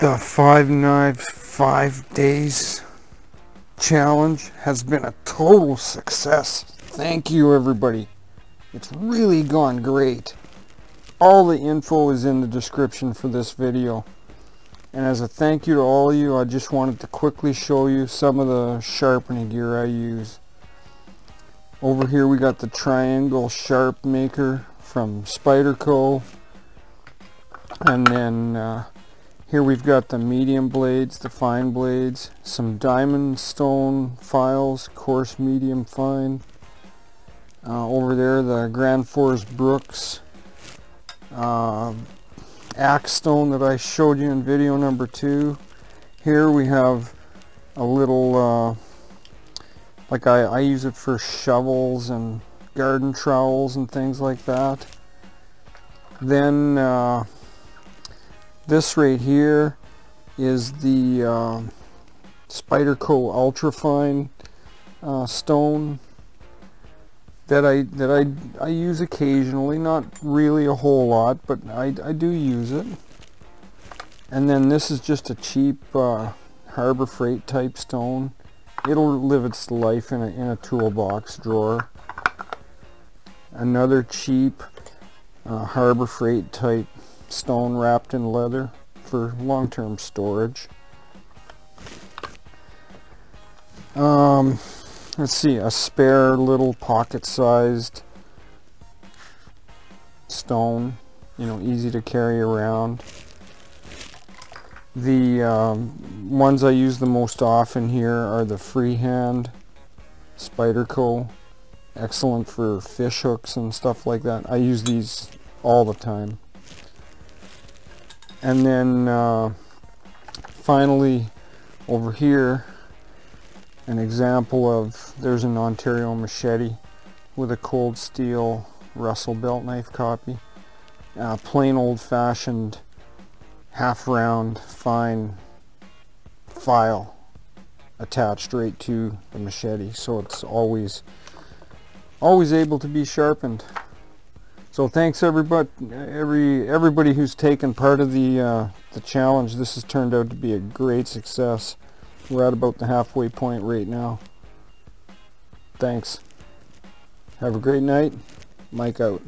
The 5 knives, 5 days challenge has been a total success. Thank you, everybody. It's really gone great. All the info is in the description for this video. And as a thank you to all of you, I just wanted to quickly show you some of the sharpening gear I use. Over here we got the triangle sharp maker from Spyderco. And then here we've got the medium blades, the fine blades, some diamond stone files, coarse, medium, fine. Over there the Grand Force Brooks axe stone that I showed you in video number 2. Here we have a little, like I use it for shovels and garden trowels and things like that. Then this right here is the Spyderco Ultrafine stone that I use occasionally, not really a whole lot, but I do use it. And then this is just a cheap Harbor Freight type stone. It'll live its life in a toolbox drawer. Another cheap Harbor Freight type stone wrapped in leather for long-term storage. Let's see, a spare little pocket-sized stone, you know, easy to carry around. The ones I use the most often here are the freehand Spyderco, excellent for fish hooks and stuff like that. I use these all the time. And then finally over here, an example of, there's an Ontario machete with a cold steel Russell belt knife copy. Plain old-fashioned half round fine file attached right to the machete, so it's always able to be sharpened. So thanks everybody who's taken part of the challenge. This has turned out to be a great success. We're at about the halfway point right now. Thanks. Have a great night. Mike out.